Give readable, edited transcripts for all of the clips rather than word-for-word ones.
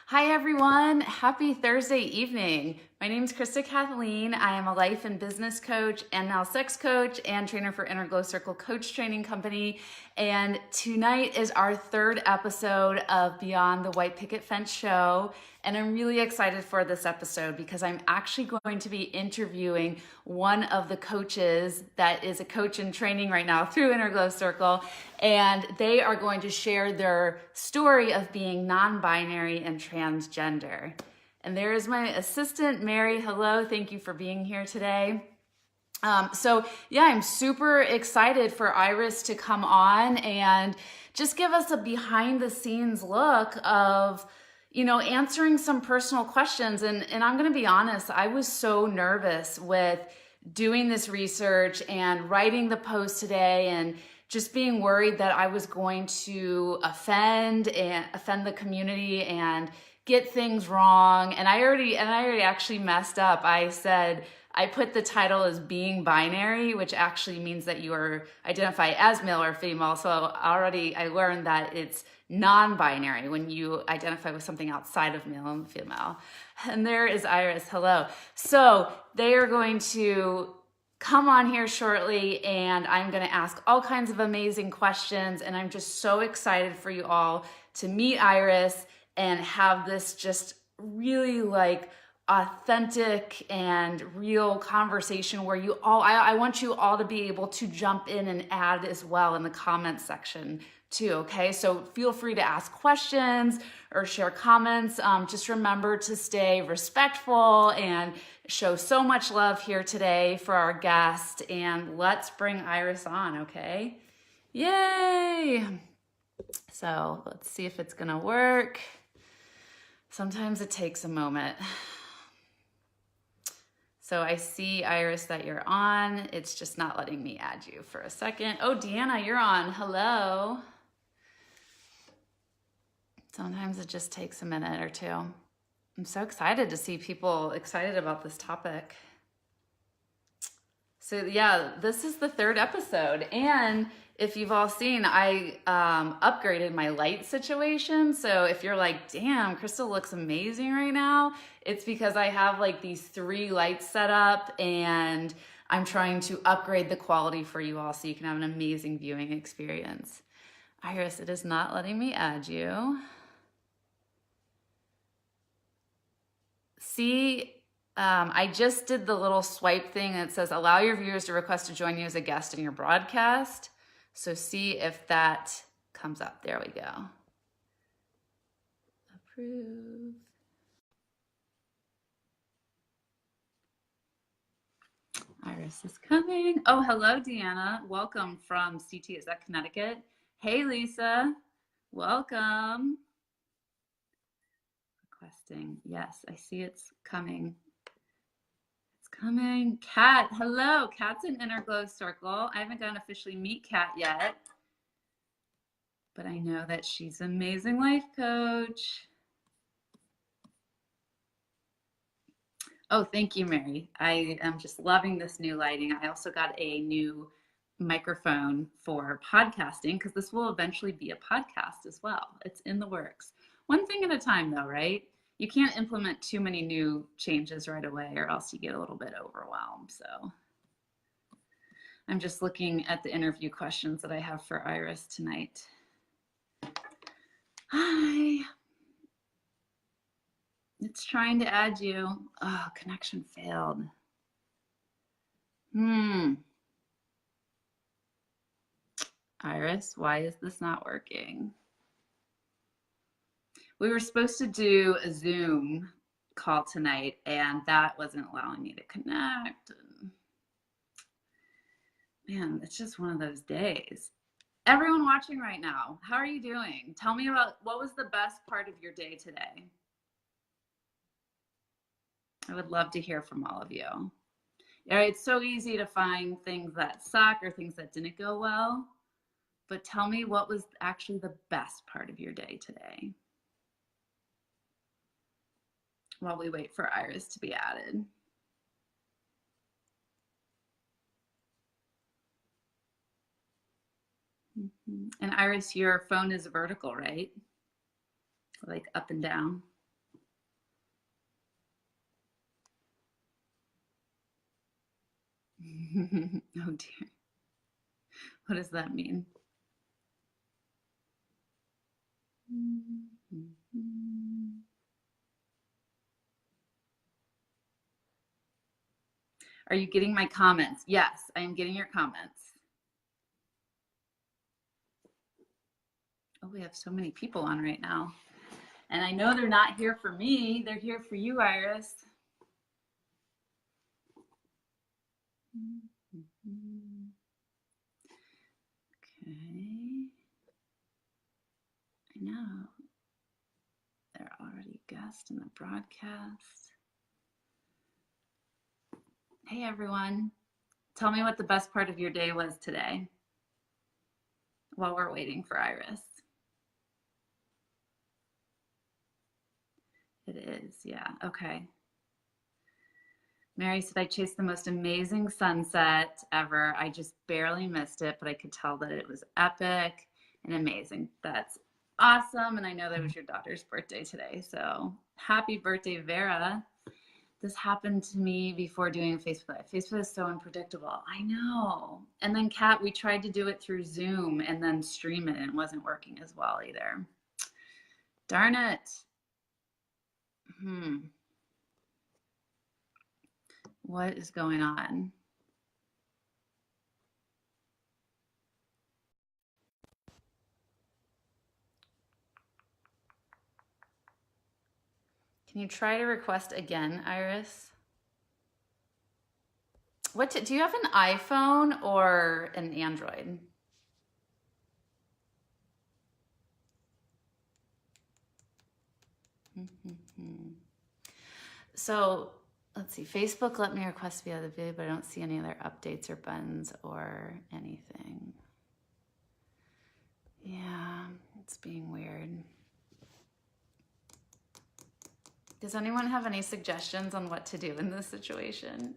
Hi everyone, happy Thursday evening. My name is Krista Kathleen. I am a life and business coach and now sex coach and trainer for Inner Glow Circle Coach Training Company. And tonight is our third episode of Beyond the White Picket Fence Show. And I'm really excited for this episode because I'm actually going to be interviewing one of the coaches that is a coach in training right now through Inner Glow Circle. And they are going to share their story of being non-binary and transgender. And there is my assistant, Mary. Hello, thank you for being here today. I'm super excited for Iris to come on and just give us a behind the scenes look of, answering some personal questions. And I'm going to be honest, I was so nervous with doing this research and writing the post today and just being worried that I was going to offend the community and get things wrong. And I already actually messed up. I put the title as being binary, which actually means that you identify as male or female. So I learned that it's non-binary when you identify with something outside of male and female. And there is Iris. Hello. So they are going to come on here shortly and I'm going to ask all kinds of amazing questions. And I'm just so excited for you all to meet Iris and have this just really authentic and real conversation where I want you all to be able to jump in and add as well in the comments section too, okay? So feel free to ask questions or share comments. Just remember to stay respectful and show so much love here today for our guest. And let's bring Iris on, okay? Yay! So let's see if it's gonna work. Sometimes it takes a moment. So I see, Iris, that you're on. It's just not letting me add you for a second. Oh, Deanna, you're on. Hello. Sometimes it just takes a minute or two. I'm so excited to see people excited about this topic. So yeah, this is the third episode. And if you've all seen, I upgraded my light situation. So if you're like, damn, Crystal looks amazing right now, it's because I have these 3 lights set up and I'm trying to upgrade the quality for you all so you can have an amazing viewing experience. Iris, it is not letting me add you. See, I just did the little swipe thing that says, allow your viewers to request to join you as a guest in your broadcast. So see if that comes up. There we go. Approve. Iris is coming. Oh, hello, Deanna. Welcome from CT. Is that Connecticut? Hey, Lisa. Welcome. Requesting. Yes, I see it's coming. Coming. Kat, hello. Kat's in Inner Glow Circle. I haven't gotten to officially meet Kat yet, but I know that she's an amazing life coach. Oh, thank you, Mary. I am just loving this new lighting. I also got a new microphone for podcasting because this will eventually be a podcast as well. It's in the works. One thing at a time though, right? You can't implement too many new changes right away or else you get a little bit overwhelmed. So I'm just looking at the interview questions that I have for Iris tonight. Hi. It's trying to add you. Oh, connection failed. Iris, why is this not working? We were supposed to do a Zoom call tonight and that wasn't allowing me to connect. Man, it's just one of those days. Everyone watching right now, how are you doing? Tell me about what was the best part of your day today? I would love to hear from all of you. All right, it's so easy to find things that suck or things that didn't go well, but tell me what was actually the best part of your day today while we wait for Iris to be added. And Iris, your phone is vertical, right? Like up and down. Oh dear. What does that mean? Are you getting my comments? Yes, I am getting your comments. Oh, we have so many people on right now. And I know they're not here for me. They're here for you, Iris. Okay. I know. They're already guests in the broadcast. Hey, everyone. Tell me what the best part of your day was today while we're waiting for Iris. It is, yeah, okay. Mary said, I chased the most amazing sunset ever. I just barely missed it, but I could tell that it was epic and amazing. That's awesome. And I know that was your daughter's birthday today. So happy birthday, Vera. This happened to me before doing Facebook Live. Facebook is so unpredictable. I know. And then Kat, we tried to do it through Zoom and then stream it and it wasn't working as well either. Darn it. What is going on? Can you try to request again, Iris? Do you have an iPhone or an Android? So let's see, Facebook let me request via the video, but I don't see any other updates or buttons or anything. Yeah, it's being weird. Does anyone have any suggestions on what to do in this situation?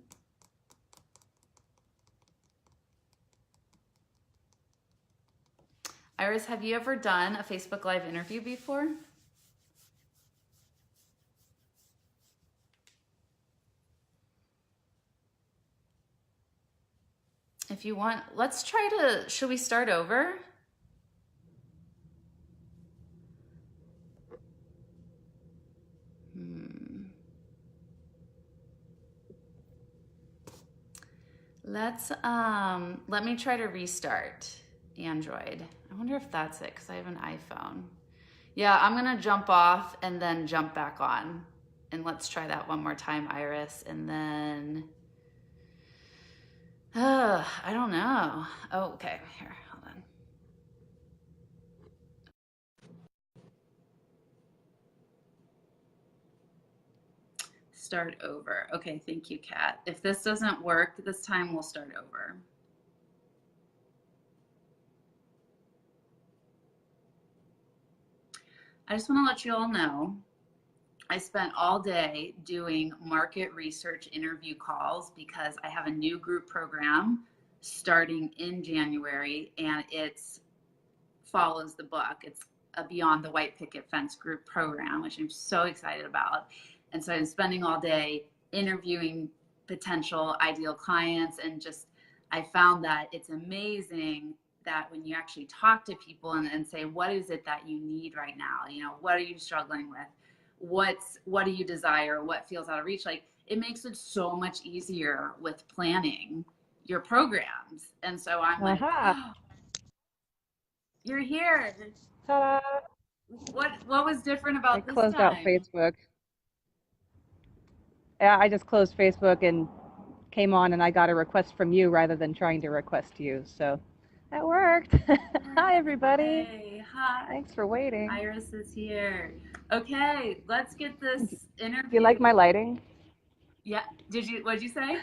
Iris, have you ever done a Facebook Live interview before? If you want, let's try to, should we start over? Let me try to restart Android. I wonder if that's it, because I have an iPhone. Yeah, I'm gonna jump off and then jump back on. And let's try that one more time, Iris. And then, I don't know. Oh, okay, here, hold on. Start over. Okay, thank you, Kat. If this doesn't work this time, we'll start over. I just want to let you all know, I spent all day doing market research interview calls because I have a new group program starting in January, and it follows the book. It's a Beyond the White Picket Fence group program, which I'm so excited about. And so I'm spending all day interviewing potential ideal clients, and just I found that it's amazing that when you actually talk to people and say, what is it that you need right now? You know, what are you struggling with? What do you desire? What feels out of reach? Like, it makes it so much easier with planning your programs. And so I'm like, oh, you're here. Ta-da! What was different about this time? I closed out Facebook. Yeah, I just closed Facebook and came on, and I got a request from you rather than trying to request you. So that worked. Hi, everybody. Hey, hi. Thanks for waiting. Iris is here. Okay, let's get this interview. Do you like my lighting? Yeah. What'd you say?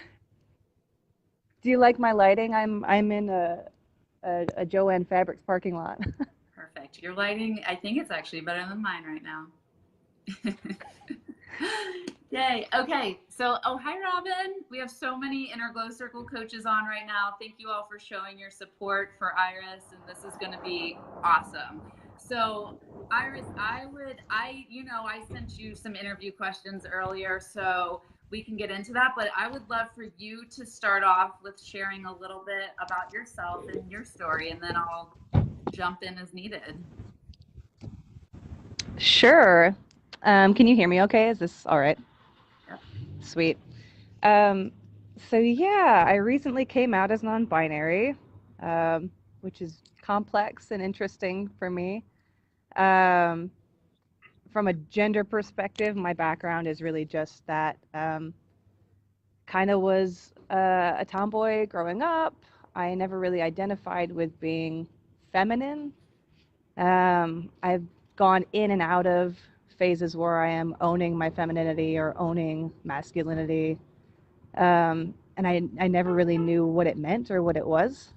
Do you like my lighting? I'm in a Joanne Fabrics parking lot. Perfect. Your lighting, I think it's actually better than mine right now. Yay. Okay. So, hi, Robin. We have so many Inner Glow Circle coaches on right now. Thank you all for showing your support for Iris, and this is going to be awesome. So, Iris, I sent you some interview questions earlier. So we can get into that, but I would love for you to start off with sharing a little bit about yourself and your story, and then I'll jump in as needed. Sure. Can you hear me okay? Is this all right? Yep. Sweet. Um, so yeah, I recently came out as non-binary, which is complex and interesting for me. Um, from a gender perspective, my background is really just that kind of was a tomboy growing up. I never really identified with being feminine. I've gone in and out of phases where I am owning my femininity or owning masculinity. And I never really knew what it meant or what it was.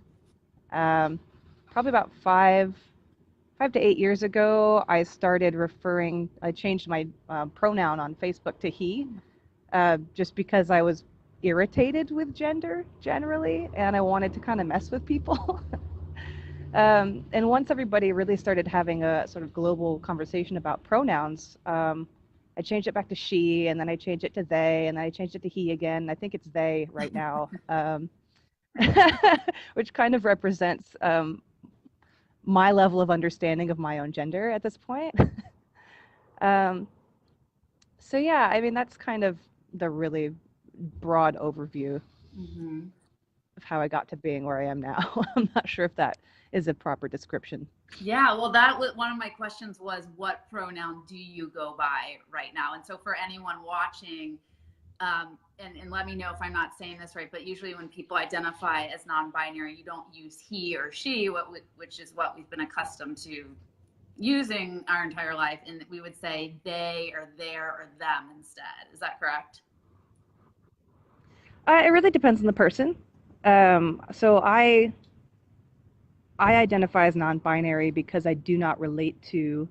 Probably about 5 to 8 years ago, I changed my pronoun on Facebook to he, just because I was irritated with gender generally, and I wanted to kind of mess with people. And once everybody really started having a sort of global conversation about pronouns, I changed it back to she, and then I changed it to they, and then I changed it to he again. I think it's they right now, which kind of represents my level of understanding of my own gender at this point. um, so yeah, I mean, that's kind of the really broad overview Mm-hmm. of how I got to being where I am now. I'm not sure if that is a proper description. Yeah, well, that was one of my questions was, what pronoun do you go by right now? And so for anyone watching, and let me know if I'm not saying this right, but usually when people identify as non-binary, you don't use he or she, which is what we've been accustomed to using our entire life, and we would say they or their or them instead. Is that correct? It really depends on the person. So I identify as non-binary because I do not relate to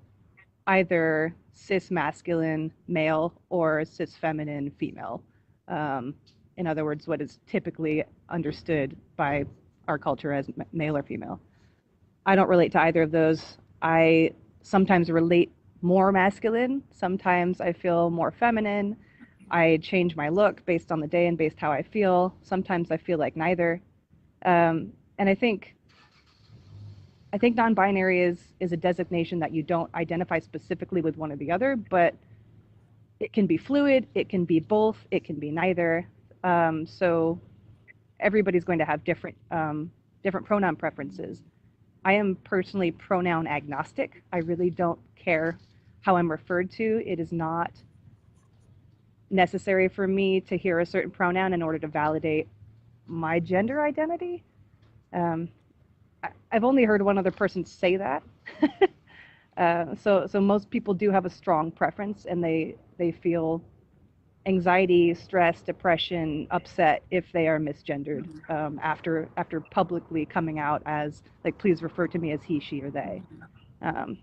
either cis masculine male or cis feminine female. Um, in other words, what is typically understood by our culture as male or female. I don't relate to either of those. I sometimes relate more masculine. Sometimes I feel more feminine. I change my look based on the day and based how I feel. Sometimes I feel like neither. And I think non-binary is a designation that you don't identify specifically with one or the other, but it can be fluid, it can be both, it can be neither. So everybody's going to have different pronoun preferences. I am personally pronoun agnostic. I really don't care how I'm referred to. It is not necessary for me to hear a certain pronoun in order to validate my gender identity. Um, I've only heard one other person say that. So most people do have a strong preference, and they feel anxiety, stress, depression, upset if they are misgendered, after publicly coming out as like, please refer to me as he, she, or they. Um,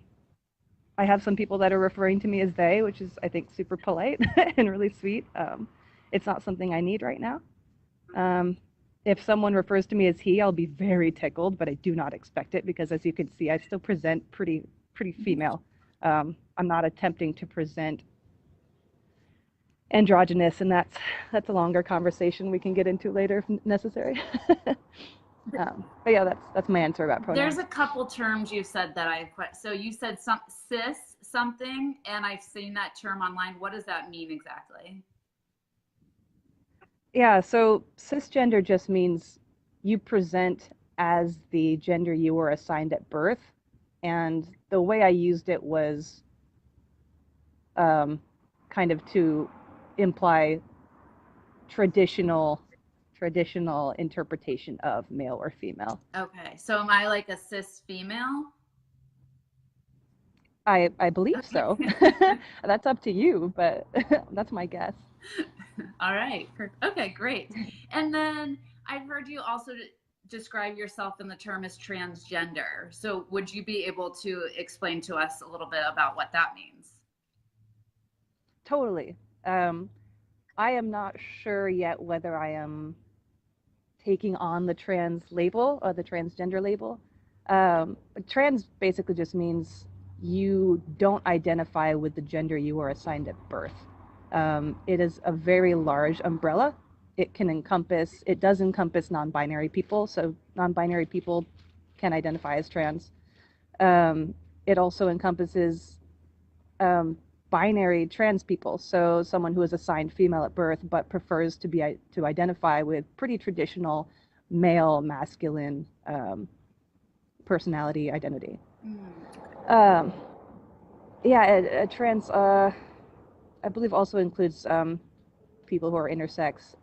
I have some people that are referring to me as they, which is, I think, super polite and really sweet. It's not something I need right now. If someone refers to me as he, I'll be very tickled, but I do not expect it because, as you can see, I still present pretty female. I'm not attempting to present androgynous, and that's a longer conversation we can get into later if necessary. But yeah, that's my answer about pronouns. There's a couple terms you said that so you said cis something, and I've seen that term online. What does that mean exactly? Yeah, so cisgender just means you present as the gender you were assigned at birth, and the way I used it was kind of to imply traditional interpretation of male or female. Okay, so am I like a cis female? I believe so. That's up to you, but that's my guess. All right. Okay, great. And then I've heard you also describe yourself in the term as transgender. So would you be able to explain to us a little bit about what that means? Totally. I am not sure yet whether I am taking on the trans label or the transgender label. Trans basically just means you don't identify with the gender you were assigned at birth. It is a very large umbrella. It does encompass non-binary people, so non-binary people can identify as trans. It also encompasses um, binary trans people, so someone who is assigned female at birth but prefers to identify with pretty traditional male masculine personality identity. Um, yeah, a trans I believe also includes people who are intersex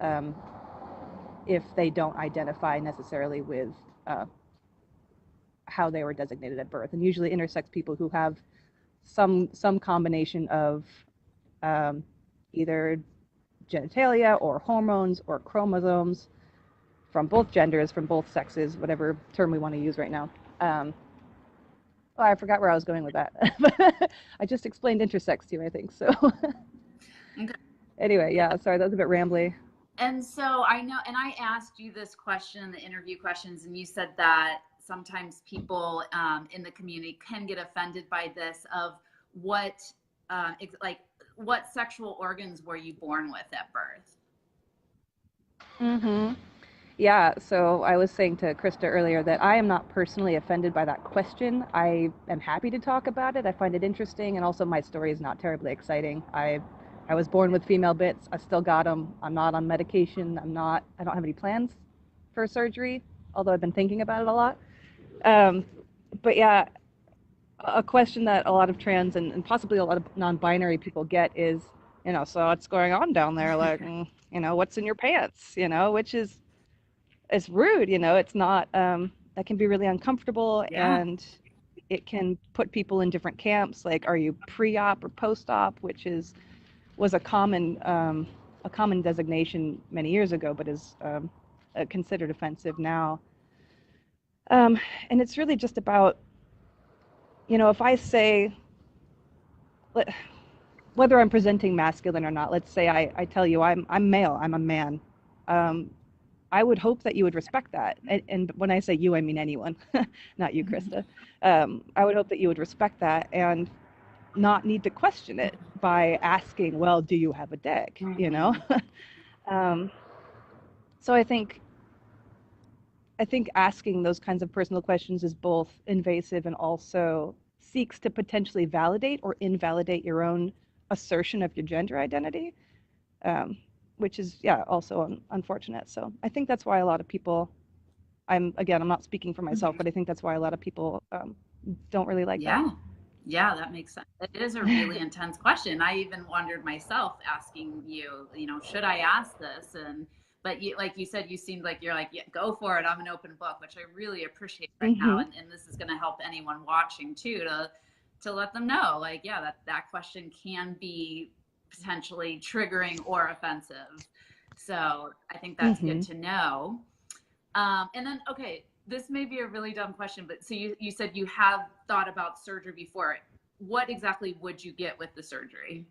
if they don't identify necessarily with uh, how they were designated at birth, and usually intersex people who have some combination of um, either genitalia or hormones or chromosomes from both genders, from both sexes, whatever term we want to use right now. Oh, I forgot where I was going with that. I just explained intersex to you, I think. So Okay. anyway, yeah, sorry, that was a bit rambly. And so I know, and I asked you this question in the interview questions, and you said that sometimes people in the community can get offended by this of what, like, what sexual organs were you born with at birth? Mm-hmm. Yeah, so I was saying to Krista earlier that I am not personally offended by that question. I am happy to talk about it. I find it interesting, and also my story is not terribly exciting. I was born with female bits. I still got them. I'm not on medication. I don't have any plans for surgery, although I've been thinking about it a lot. Um, but yeah, a question that a lot of trans and possibly a lot of non-binary people get is, so what's going on down there? Like, what's in your pants? Which is it's rude. It's not. That can be really uncomfortable, Yeah. and it can put people in different camps. Like, are you pre-op or post-op? Which was a common designation many years ago, but is considered offensive now. And it's really just about, if I say, whether I'm presenting masculine or not, let's say I tell you I'm male, I'm a man. Um, I would hope that you would respect that. And when I say you, I mean anyone, not you, Krista. I would hope that you would respect that and not need to question it by asking, well, do you have a dick? um, so I think asking those kinds of personal questions is both invasive and also seeks to potentially validate or invalidate your own assertion of your gender identity, um, which is, yeah, also unfortunate. So I think that's why a lot of people, I'm not speaking for myself, but I think that's why a lot of people don't really like that. Yeah. Yeah, that makes sense. It is a really intense question. I even wondered myself asking you, should I ask this? But you, like you said, you seemed like you're like, yeah, go for it. I'm an open book, which I really appreciate right now. Hmm. And this is going to help anyone watching too, to let them know, like, yeah, that question can be potentially triggering or offensive. So I think that's good Hmm. to know. And then, okay, this may be a really dumb question, but so you said you have thought about surgery before. What exactly would you get with the surgery?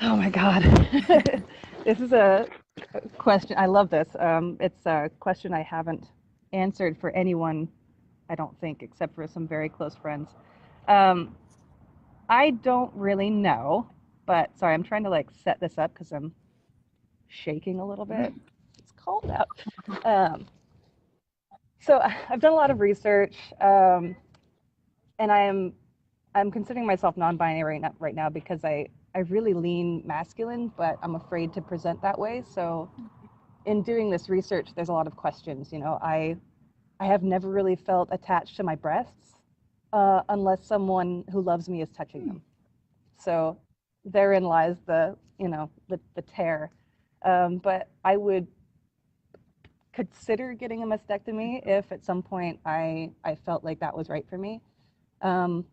Oh my God. This is a question. I love this. It's a question I haven't answered for anyone, I don't think, except for some very close friends. Um, I don't really know, but sorry, I'm trying to like set this up because I'm shaking a little bit. It's cold out. Um, so I've done a lot of research, and I'm considering myself non-binary right now because I really lean masculine, but I'm afraid to present that way. So in doing this research, there's a lot of questions. I have never really felt attached to my breasts unless someone who loves me is touching them. So therein lies the tear. But I would consider getting a mastectomy if at some point I felt like that was right for me. Um,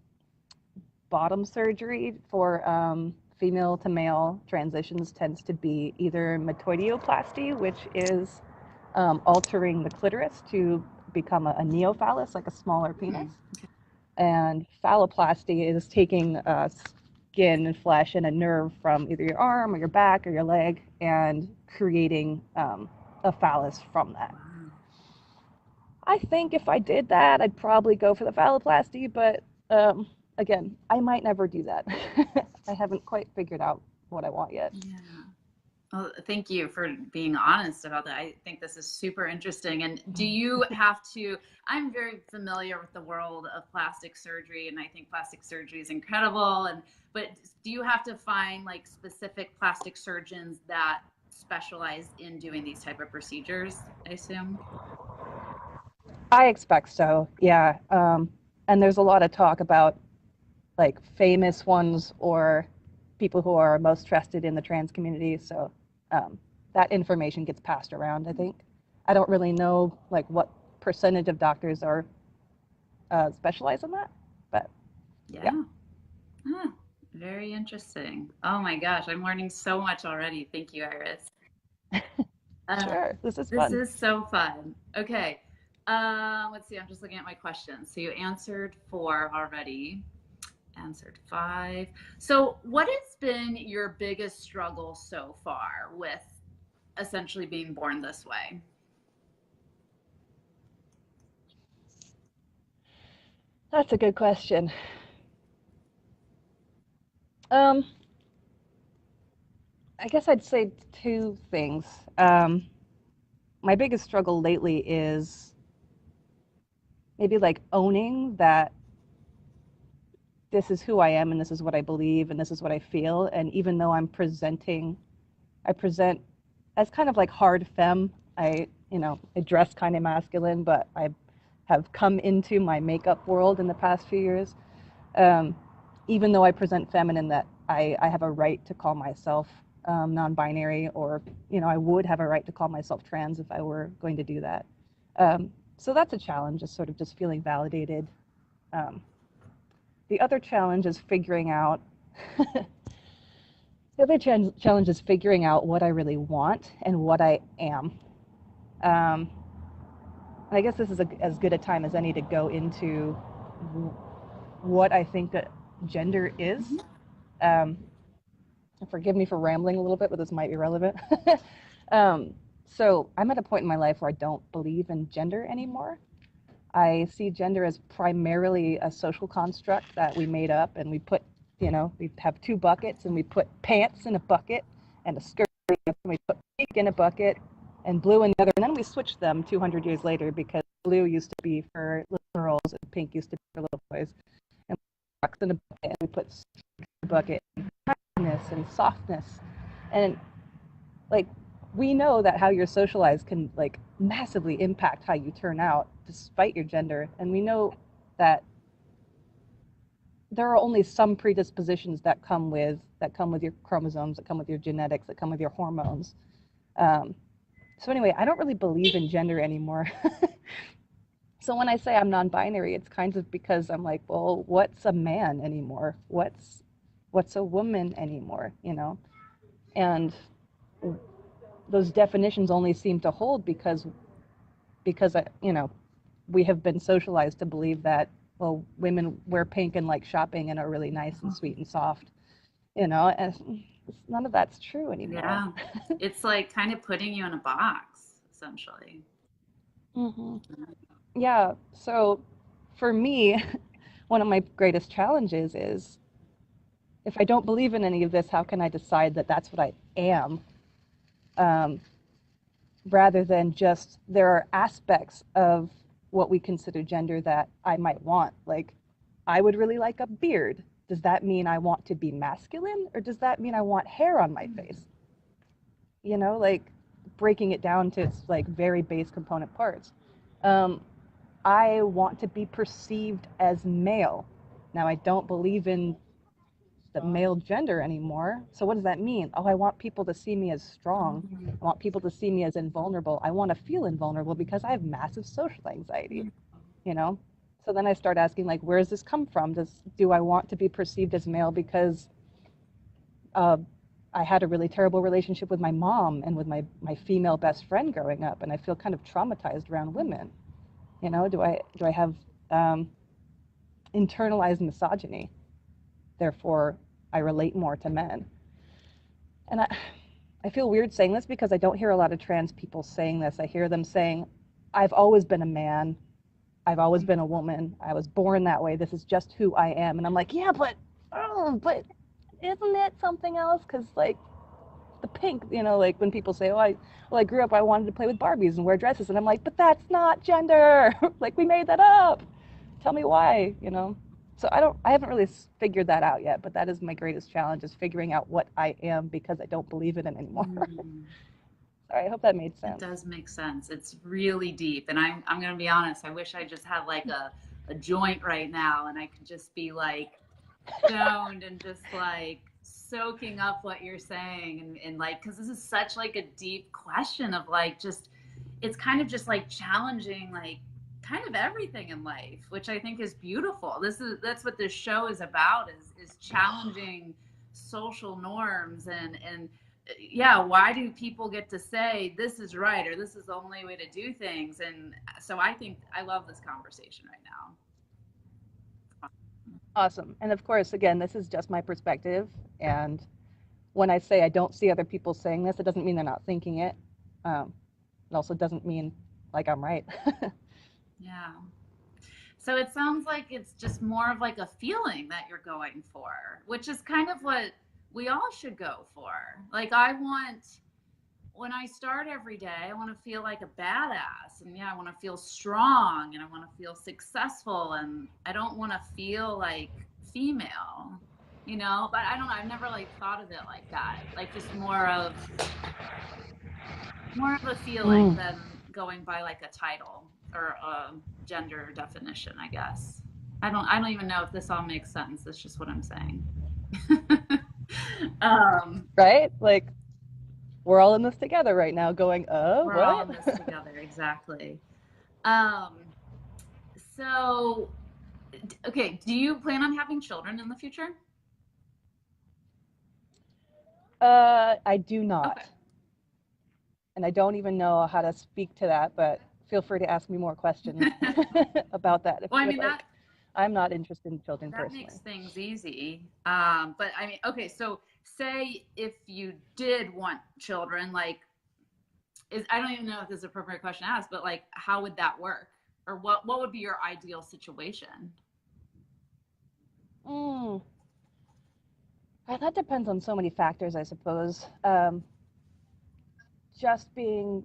Bottom surgery for female to male transitions tends to be either metoidioplasty, which is altering the clitoris to become a neophallus, like a smaller penis. And phalloplasty is taking skin and flesh and a nerve from either your arm or your back or your leg and creating a phallus from that. I think if I did that, I'd probably go for the phalloplasty, but again, I might never do that. I haven't quite figured out what I want yet. Yeah. Well, thank you for being honest about that. I think this is super interesting. And do you have to? I'm very familiar with the world of plastic surgery, and I think plastic surgery is incredible. But do you have to find like specific plastic surgeons that specialize in doing these type of procedures, I assume? I expect so, yeah. And there's a lot of talk about like famous ones or people who are most trusted in the trans community. So um, that information gets passed around, I think. I don't really know like what percentage of doctors are specialized in that, but yeah. Yeah. Huh. Very interesting. Oh my gosh, I'm learning so much already. Thank you, Iris. Uh, Sure, this is this fun. is so fun. Okay. Let's see. I'm just looking at my questions. So you answered 4 already, answered 5. So, what has been your biggest struggle so far with essentially being born this way? That's a good question. Um, I guess I'd say two things. My biggest struggle lately is maybe like owning that this is who I am and this is what I believe and this is what I feel. And even though I present as kind of like hard femme. I dress kind of masculine, but I have come into my makeup world in the past few years. Um, Even though I present feminine, that I have a right to call myself non-binary, or I would have a right to call myself trans if I were going to do that. So that's a challenge, is sort of just feeling validated. Um, the other challenge is figuring out the other challenge is figuring out what I really want and what I am. Um, and I guess this is as good a time as any to go into what I think that gender is. Mhm. Um, Forgive me for rambling a little bit, but this might be relevant. um, so I'm at a point in my life where I don't believe in gender anymore. I see gender as primarily a social construct that we made up, and we have two buckets, and we put pants in a bucket and a skirt, and we put pink in a bucket and blue in the other, and then we switched them 200 years later because blue used to be for little girls and pink used to be for little boys. And we put in a bucket, and we put in a bucket, and kindness and softness, and like we know that how you're socialized can like massively impact how you turn out despite your gender, and we know that there are only some predispositions that come with your chromosomes, that come with your genetics, that come with your hormones. um, so anyway, I don't really believe in gender anymore. So when I say I'm non-binary, it's kind of because I'm like, well, what's a man anymore? What's a woman anymore, and those definitions only seem to hold because we have been socialized to believe that, well, women wear pink and like shopping and are really nice and sweet and soft, and none of that's true anymore. Yeah. It's like kind of putting you in a box, essentially. Hmm. Yeah. So for me, one of my greatest challenges is, if I don't believe in any of this, how can I decide that that's what I am? Um, Rather than just, there are aspects of what we consider gender that I might want. Like, I would really like a beard. Does that mean I want to be masculine, or does that mean I want hair on my face? Like breaking it down to its like very base component parts. Um, I want to be perceived as male. Now, I don't believe in the male gender anymore. So what does that mean? Oh, I want people to see me as strong. I want people to see me as invulnerable. I want to feel invulnerable because I have massive social anxiety, you know? So then I start asking, like, where does this come from? Do I want to be perceived as male because uh, I had a really terrible relationship with my mom and with my female best friend growing up, and I feel kind of traumatized around women? Do I have internalized misogyny? Therefore, I relate more to men. And I feel weird saying this because I don't hear a lot of trans people saying this. I hear them saying, I've always been a man. I've always been a woman. I was born that way. This is just who I am. And I'm like, yeah, but isn't it something else? Because like the pink, like when people say, I grew up, I wanted to play with Barbies and wear dresses, and I'm like, but that's not gender. Like we made that up. Tell me why. So I haven't really figured that out yet, but that is my greatest challenge, is figuring out what I am, because I don't believe in it anymore. Mm. Sorry, I hope that made It sense. does make sense. It's really deep. And I'm gonna be honest, I wish I just had like a joint right now and I could just be like stoned and just like soaking up what you're saying and like because this is such like a deep question of like just it's kind of just like challenging like kind of everything in life, which I think is beautiful. That's what this show is about, is challenging social norms and yeah, why do people get to say this is right or this is the only way to do things? And so I think I love this conversation right now. Awesome. And of course, again, this is just my perspective. And when I say I don't see other people saying this, it doesn't mean they're not thinking it. It also doesn't mean like I'm right. Yeah. So it sounds like it's just more of like a feeling that you're going for, which is kind of what we all should go for. Like when I start every day, I want to feel like a badass. And yeah, I want to feel strong and I want to feel successful. And I don't want to feel like female, but I don't know. I've never like thought of it like that. Like just more of a feeling Mm. than going by like a title or a gender definition, I guess. I don't even know if this all makes sense. It's just what I'm saying. um, Right? Like we're all in this together right now going, we're all what? in this together, exactly. Um, so, okay, do you plan on having children in the future? I do not. Okay. And I don't even know how to speak to that, but feel free to ask me more questions about that if Well, you I would mean like. I'm not interested in children that personally. makes things easy. But I mean, okay, so say if you did want children, like I don't even know if this is an appropriate question to ask, but like how would that work? Or what would be your ideal situation? Mm. That depends on so many factors, I suppose. Just being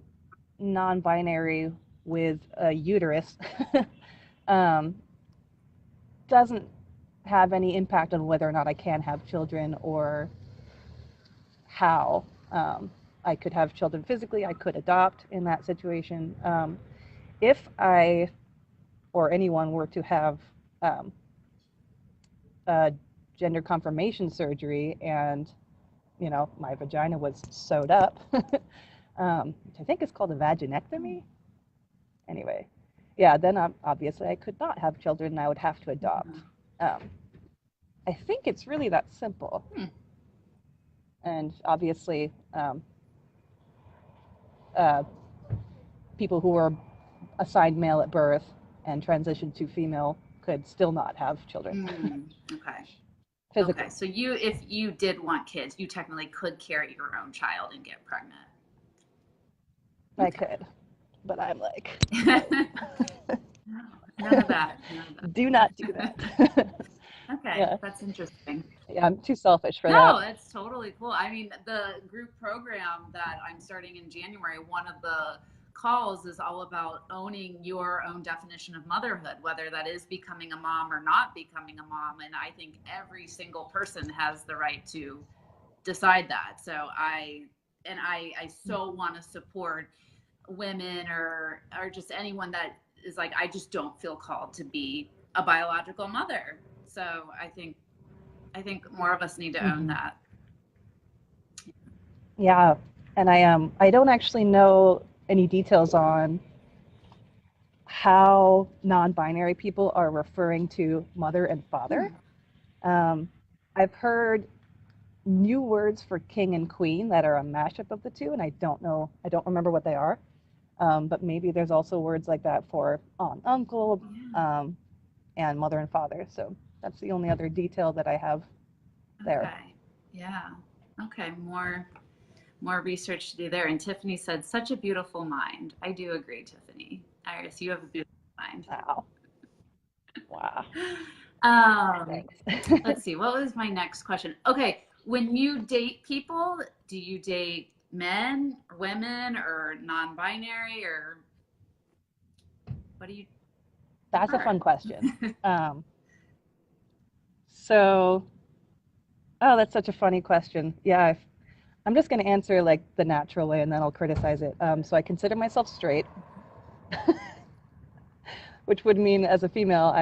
non-binary with a uterus um, doesn't have any impact on whether or not I can have children, or how I could have children physically. I could adopt in that situation. If I or anyone were to have um, a gender confirmation surgery and my vagina was sewed up, which I think is called a vaginectomy. Anyway, yeah, then obviously I could not have children and I would have to adopt. Mhm. Um, I think it's really that simple. Hmm. And obviously, uh, people who were assigned male at birth and transitioned to female could still not have children Mm, okay. Okay. physically. So if you did want kids, you technically could carry your own child and get pregnant. I could, but I'm like, Okay. no, No, none of that. None of do not do that. that. Okay, Yeah, that's interesting. yeah, I'm too selfish for that. No, it's totally cool. I mean, the group program that I'm starting in January, one of the calls is all about owning your own definition of motherhood, whether that is becoming a mom or not becoming a mom. And I think every single person has the right to decide that. So I so want to support women or just anyone that is like, I just don't feel called to be a biological mother. So I think more of us need to own Hmm. that. Yeah, and I don't actually know any details on how non-binary people are referring to mother and father. Hmm. Um, I've heard new words for king and queen that are a mashup of the two, and I don't remember what they are. But maybe there's also words like that for aunt, uncle, Yeah. um, and mother and father. So that's the only other detail that I have there. Okay. Yeah. Okay. More research to do there. And Tiffany said, such a beautiful mind. I do agree, Tiffany. Iris, you have a beautiful mind. Wow. Wow. Um, Thanks. let's see. What was my next question? Okay. When you date people, do you date men, or women, or non-binary, or what do you That's a prefer? fun question. Um, so, oh, that's such a funny question. Yeah, I'm just going to answer like the natural way and then I'll criticize it. So I consider myself straight, which would mean as a female,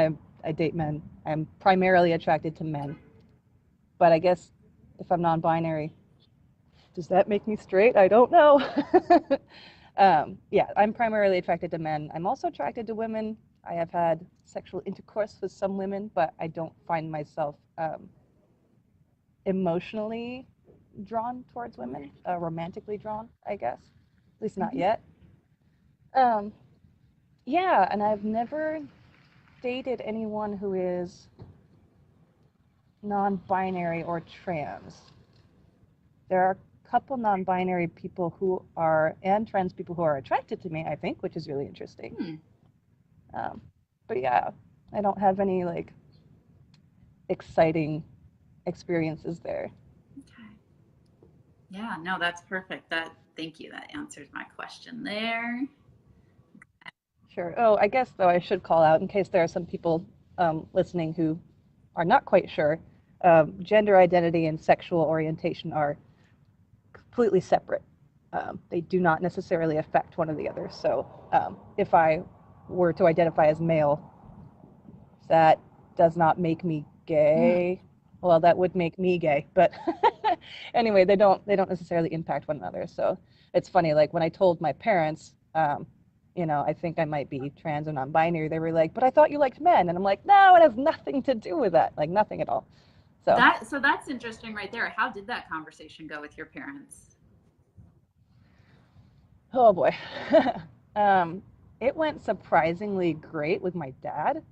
I date men. I'm primarily attracted to men. But I guess if I'm non-binary, does that make me straight? I don't know. Yeah, I'm primarily attracted to men. I'm also attracted to women. I have had sexual intercourse with some women, but I don't find myself emotionally drawn towards women, romantically drawn, I guess. At least not Mhm. yet. Um, yeah, and I've never dated anyone who is non-binary or trans. There are a couple non-binary people who are and trans people who are attracted to me, I think, which is really interesting. Hmm. Um, but yeah, I don't have any like exciting experiences there. Okay. Yeah, no, that's perfect. Thank you. That answers my question there. Sure. Oh, I guess though I should call out in case there are some people listening who are not quite sure. Gender identity and sexual orientation are completely separate. They do not necessarily affect one or the other. So if I were to identify as male, that does not make me Mm. gay. Well, that would make me gay, but anyway, they don't necessarily impact one another. So it's funny, like when I told my parents, I think I might be trans or non-binary, they were like, "But I thought you liked men," and I'm like, "No, it has nothing to do with that, like nothing at all." So, So that's interesting right there. How did that conversation go with your parents? oh boy, um, it went surprisingly great with my dad.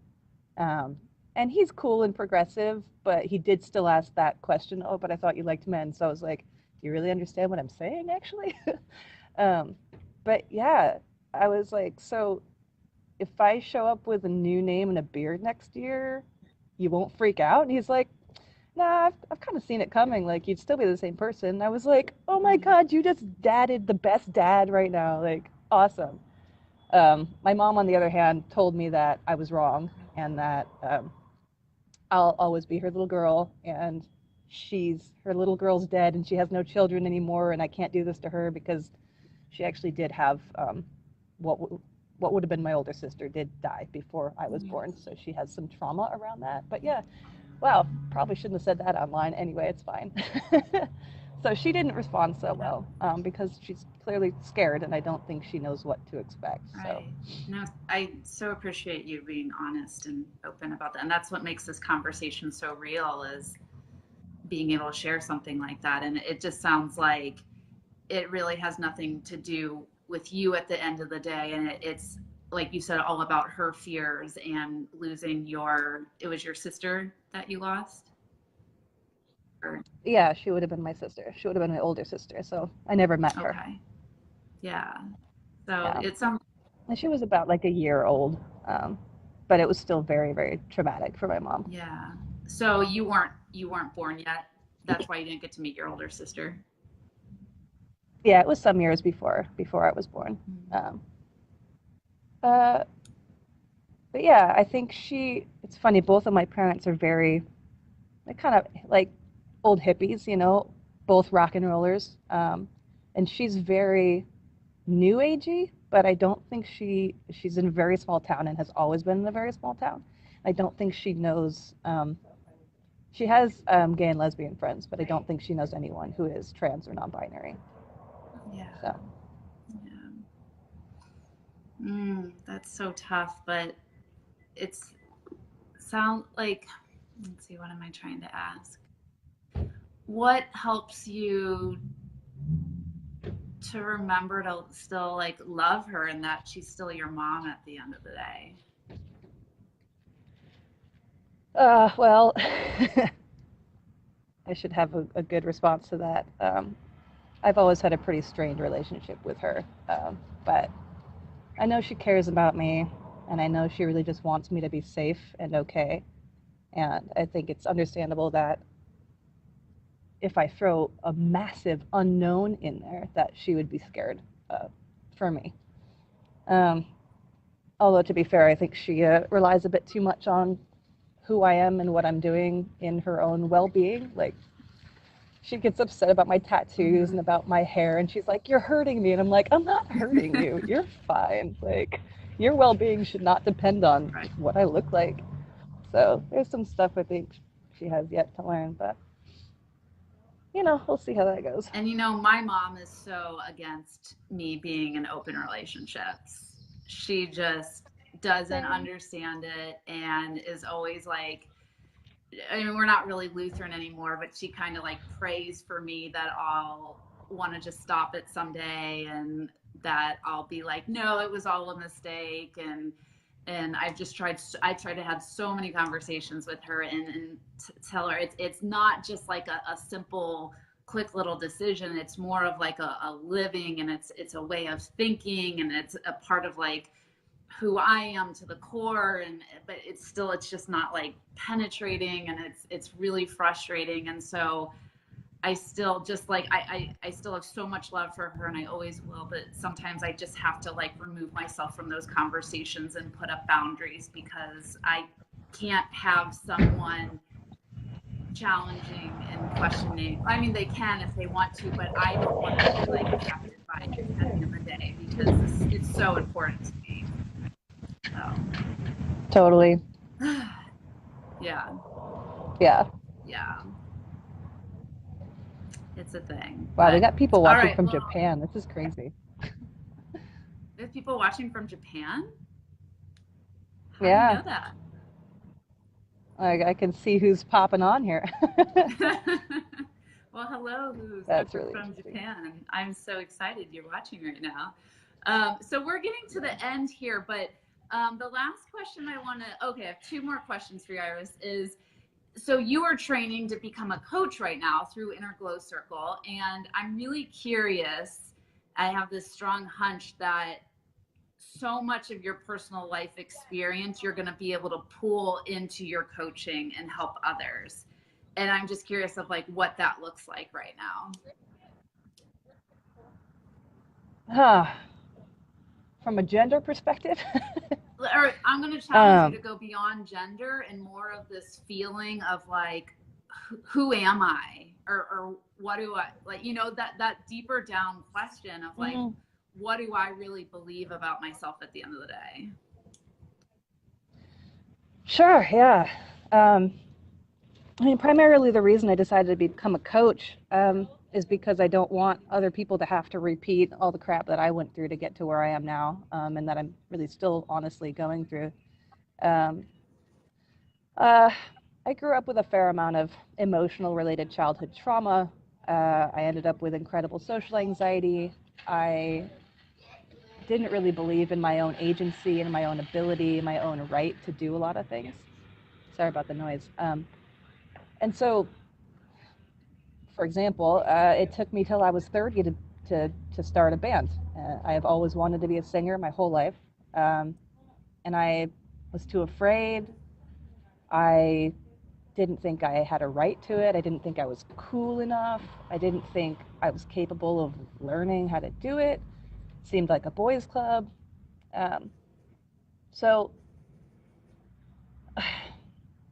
Um, and he's cool and progressive, but he did still ask that question. Oh, but I thought you liked men. So I was like, do you really understand what I'm saying, actually? um, but yeah, I was like, so if I show up with a new name and a beard next year, you won't freak out? And he's like, nah, I've kind of seen it coming. Like, you'd still be the same person. I was like, oh my Right. God, you just dadded the best dad right now. Like, awesome. My mom, on the other hand, told me that I was wrong and that I'll always be her little girl, and her little girl's dead, and she has no children anymore, and I can't do this to her because she actually did have what what would have been my older sister did die before I was Mm. born, so she has some trauma around that. But yeah, wow, probably shouldn't have said that online. Anyway, it's fine. So she didn't respond so Yeah. well because she's clearly scared, and I don't think she knows what to expect. So Right. No, I so appreciate you being honest and open about that. And that's what makes this conversation so real is being able to share something like that. And it just sounds like it really has nothing to do with you at the end of the day. And it's like you said, all about her fears and losing it was your sister that you lost? Or, yeah, she would have been my sister. She would have been my older sister. So I never met her. okay. Yeah. So Yeah. it's And she was about like a year old, um, but it was still very, very traumatic for my mom. yeah. So you weren't born yet. That's why you didn't get to meet your older sister. Yeah, it was some years before I was born. Mm. Um, uh, but yeah, I think it's funny, both of my parents are very, they're kind of like old hippies, both rock and rollers. And she's very new agey, but I don't think she's in a very small town and has always been in a very small town. I don't think she knows, she has gay and lesbian friends, but I don't Right. think she knows anyone who is trans or non-binary. Yeah. So Yeah. That's so tough, but it's sound like let's see, what am I trying to ask? What helps you to remember to still like love her and that she's still your mom at the end of the day? well, I should have a good response to that. I've always had a pretty strained relationship with her, but I know she cares about me, and I know she really just wants me to be safe and okay. And I think it's understandable that if I throw a massive unknown in there, that she would be scared for me. Although, to be fair, I think she relies a bit too much on who I am and what I'm doing in her own well-being. Like, she gets upset about my tattoos and about my hair, and she's like, "You're hurting me," and I'm like, "I'm not hurting you. You're fine. Like, your well-being should not depend on Right. what I look like." So there's some stuff I think she has yet to learn, but we'll see how that goes. And my mom is so against me being in open relationships. She just doesn't Same. understand it and is always like, I mean, we're not really Lutheran anymore, but she kind of like prays for me that I'll want to just stop it someday, and that I'll be like, no, it was all a mistake. And I tried to have so many conversations with her and tell her it's not just like a simple quick little decision. It's more of like a living, and it's a way of thinking, and it's a part of like who I am to the core. But it's just not like penetrating, and it's really frustrating. And so I still just like I still have so much love for her, and I always will, but sometimes I just have to like remove myself from those conversations and put up boundaries, because I can't have someone challenging and questioning. I mean, they can if they want to, but I don't want to be like affected by it at the end of the day, because it's so important to me. So Totally. yeah. Yeah. Yeah. It's a thing. Wow, we But got people all watching right, from well, Japan. This is crazy. there's people watching from Japan? How do you Yeah, know that? I can see who's popping on here. Well, hello, who's That's ever really from interesting. Japan? I'm so excited you're watching right now. So we're getting to the end here, but the last question okay, I have two more questions for you, Iris, is so you are training to become a coach right now through Inner Glow Circle, and I'm really curious. I have this strong hunch that so much of your personal life experience you're going to be able to pull into your coaching and help others. And I'm just curious of like what that looks like right now. From a gender perspective, Or I'm going to challenge you um, to go beyond gender and more of this feeling of like, who am I? Or what do I like, that deeper down question of like, mm, what do I really believe about myself at the end of the day? sure, yeah. Um, I mean, primarily the reason I decided to become a coach is because I don't want other people to have to repeat all the crap that I went through to get to where I am now, and that I'm really still honestly going through. Um, uh, I grew up with a fair amount of emotional related childhood trauma. I ended up with incredible social anxiety. I didn't really believe in my own agency and my own ability, my own right to do a lot of things. Sorry about the noise. And so, for example, it took me till I was 30 to start a band. I have always wanted to be a singer my whole life. And I was too afraid. I didn't think I had a right to it. I didn't think I was cool enough. I didn't think I was capable of learning how to do it. It seemed like a boys' club. Um, so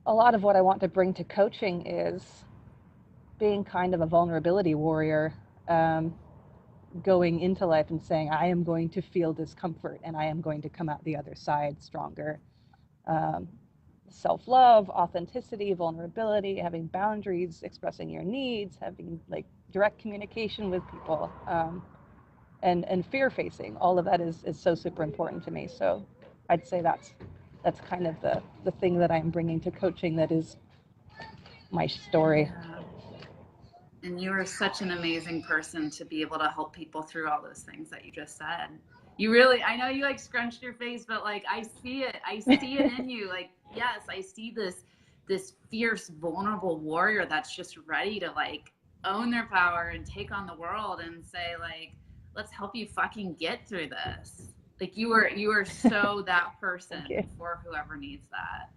a lot of what I want to bring to coaching is being kind of a vulnerability warrior, um, going into life and saying, I am going to feel discomfort and I am going to come out the other side stronger. Um, Self love, authenticity, vulnerability, having boundaries, expressing your needs, having like direct communication with people, and fear facing. All of that is so super important to me. So I'd say that's kind of the thing that I'm bringing to coaching that is my story. Yeah. And you are such an amazing person to be able to help people through all those things that you just said. You really, I know you like scrunched your face, but like I see it. I see it in you. Like, yes, I see this fierce, vulnerable warrior that's just ready to like own their power and take on the world and say like, let's help you fucking get through this. Like you are so that Thank person you. for whoever needs that.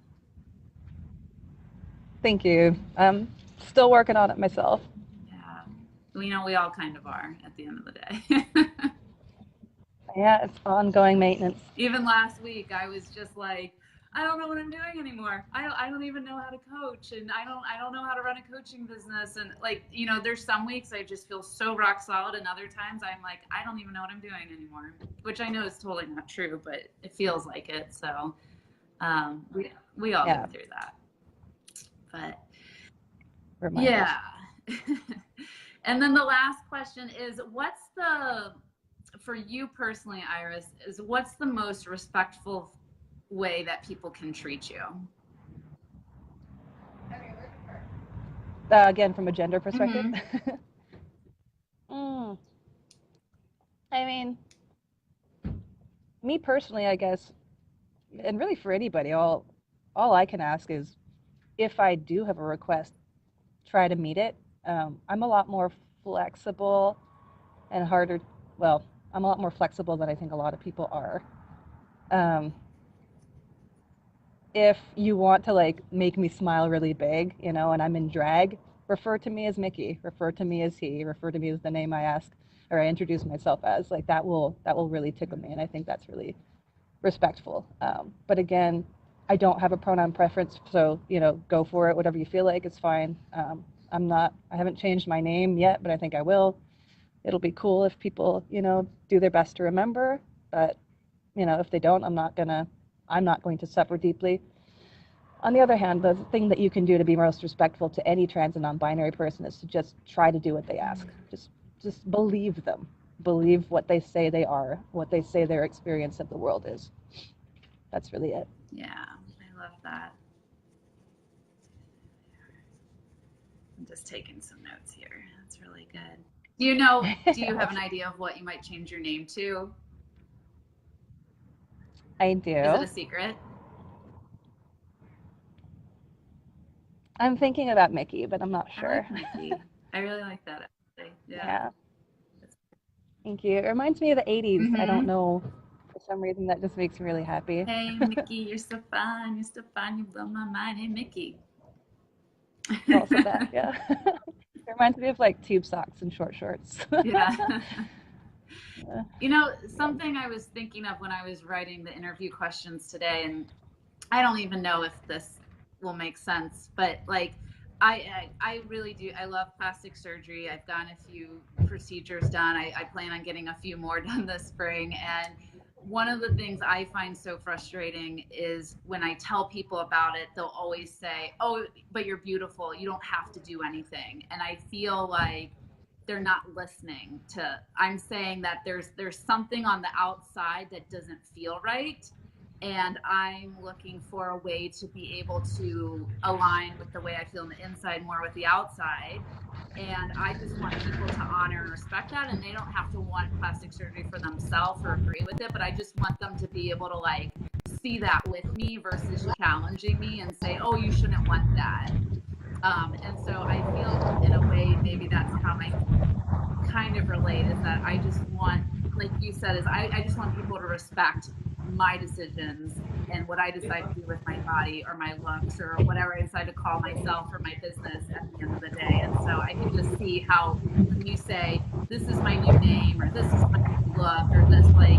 Thank you. I'm still working on it myself. we all kind of are at the end of the day. Yeah, it's ongoing maintenance. Even last week, I was just like, I don't know what I'm doing anymore. I don't even know how to coach, and I don't know how to run a coaching business. And like, there's some weeks I just feel so rock solid, and other times I'm like, I don't even know what I'm doing anymore, which I know is totally not true, but it feels like it. So we all go through that. But yeah. And then the last question is, for you personally, Iris, what's the most respectful way that people can treat you? Again, from a gender perspective. I mean, me personally, I guess, and really for anybody, all I can ask is, if I do have a request, try to meet it. I'm a lot more flexible and harder. Well, I'm a lot more flexible than I think a lot of people are. If you want to like make me smile really big, and I'm in drag, refer to me as Mickey, refer to me as he, refer to me as the name I ask or I introduce myself as. Like that will really tickle me, and I think that's really respectful. But again, I don't have a pronoun preference, so go for it. Whatever you feel like is fine. I haven't changed my name yet, but I think I will. It'll be cool if people do their best to remember, but if they don't, I'm not going to suffer deeply. On the other hand, the thing that you can do to be most respectful to any trans and non-binary person is to just try to do what they ask. Just believe them. Believe what they say they are, what they say their experience of the world is. That's really it. Yeah, I love that. I'm just taking some notes here. That's really good. Do you have an idea of what you might change your name to? I do. Is it a secret? I'm thinking about Mickey, but I'm not sure. I like Mickey. I really like that, actually. Yeah. Thank you. It reminds me of the 80s. I don't know. For some reason, that just makes me really happy. Hey, Mickey, you're so fun. You're so fun. You blow my mind. Hey, Mickey. Also that, yeah. It reminds me of like tube socks and short shorts. Yeah. Something I was thinking of when I was writing the interview questions today, and I don't even know if this will make sense, but like I really do. I love plastic surgery. I've gotten a few procedures done. I plan on getting a few more done this spring. And one of the things I find so frustrating is when I tell people about it, they'll always say, oh, but you're beautiful. You don't have to do anything. And I feel like they're not listening to, I'm saying that there's something on the outside that doesn't feel right. And I'm looking for a way to be able to align with the way I feel on the inside more with the outside. And I just want people to honor and respect that. And they don't have to want plastic surgery for themselves or agree with it, but I just want them to be able to like see that with me versus challenging me and say, oh, you shouldn't want that. And so I feel in a way, maybe that's how I kind of relate, is that I just want, like you said, is I just want people to respect my decisions and what I decide to do with my body or my looks or whatever I decide to call myself or my business at the end of the day. And so I can just see how when you say, this is my new name or this is my new look or this, like,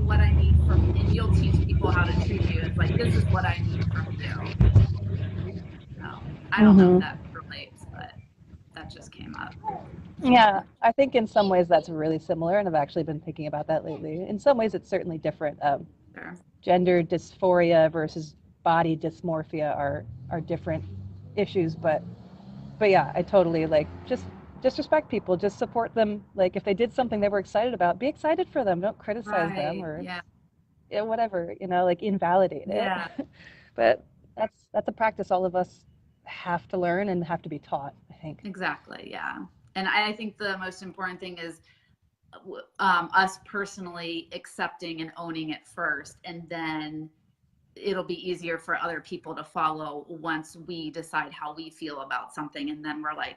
what I need from, and you'll teach people how to treat you. It's like, this is what I need from you. So I don't know if that relates, but that just came up. Yeah, I think in some ways that's really similar, and I've actually been thinking about that lately. In some ways, it's certainly different. Sure. Gender dysphoria versus body dysmorphia are different issues, but yeah, I totally like just respect people, just support them. Like if they did something they were excited about, be excited for them. Don't criticize them or whatever, like invalidate it. Yeah. But that's a practice all of us have to learn and have to be taught, I think. Exactly. Yeah. And I think the most important thing is us personally accepting and owning it first, and then it'll be easier for other people to follow once we decide how we feel about something, and then we're like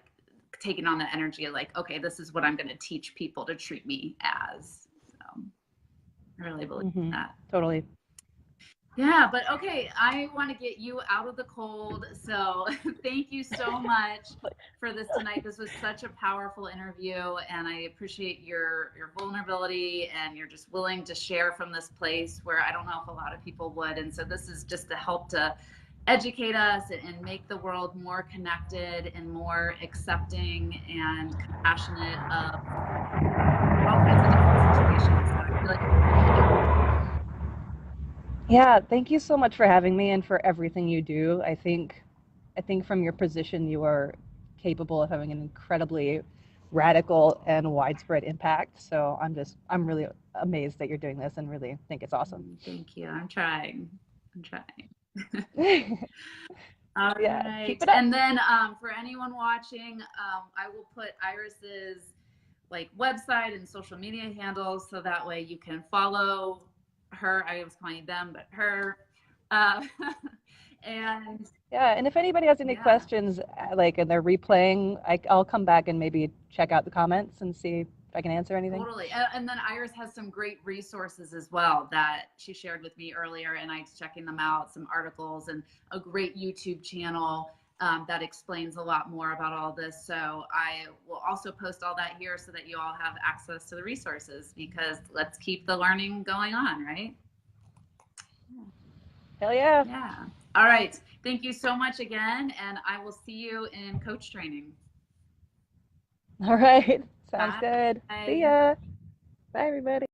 taking on the energy of like, okay, this is what I'm going to teach people to treat me as. So I really believe in that. Totally. Yeah, but okay, I want to get you out of the cold. So thank you so much for this tonight. This was such a powerful interview, and I appreciate your vulnerability, and you're just willing to share from this place where I don't know if a lot of people would. And so this is just to help to educate us and make the world more connected and more accepting and compassionate of all kinds of different situations. So I feel like Yeah, thank you so much for having me and for everything you do. I think from your position you are capable of having an incredibly radical and widespread impact. So I'm really amazed that you're doing this and really think it's awesome. thank you. I'm trying. I'm trying. All Yeah, right. keep it up. And then for anyone watching, I will put Iris's like website and social media handles so that way you can follow her. I was calling them, but her. Uh, and Yeah, and if anybody has any yeah, questions, like, and they're replaying, I'll come back and maybe check out the comments and see if I can answer anything. totally. And then Iris has some great resources as well that she shared with me earlier, and I was checking them out, some articles and a great YouTube channel that explains a lot more about all this. So I will also post all that here so that you all have access to the resources because let's keep the learning going on, right? Hell yeah. Yeah. All right. Thank you so much again, and I will see you in coach training. All right. Sounds good. See Bye. ya. Bye, everybody.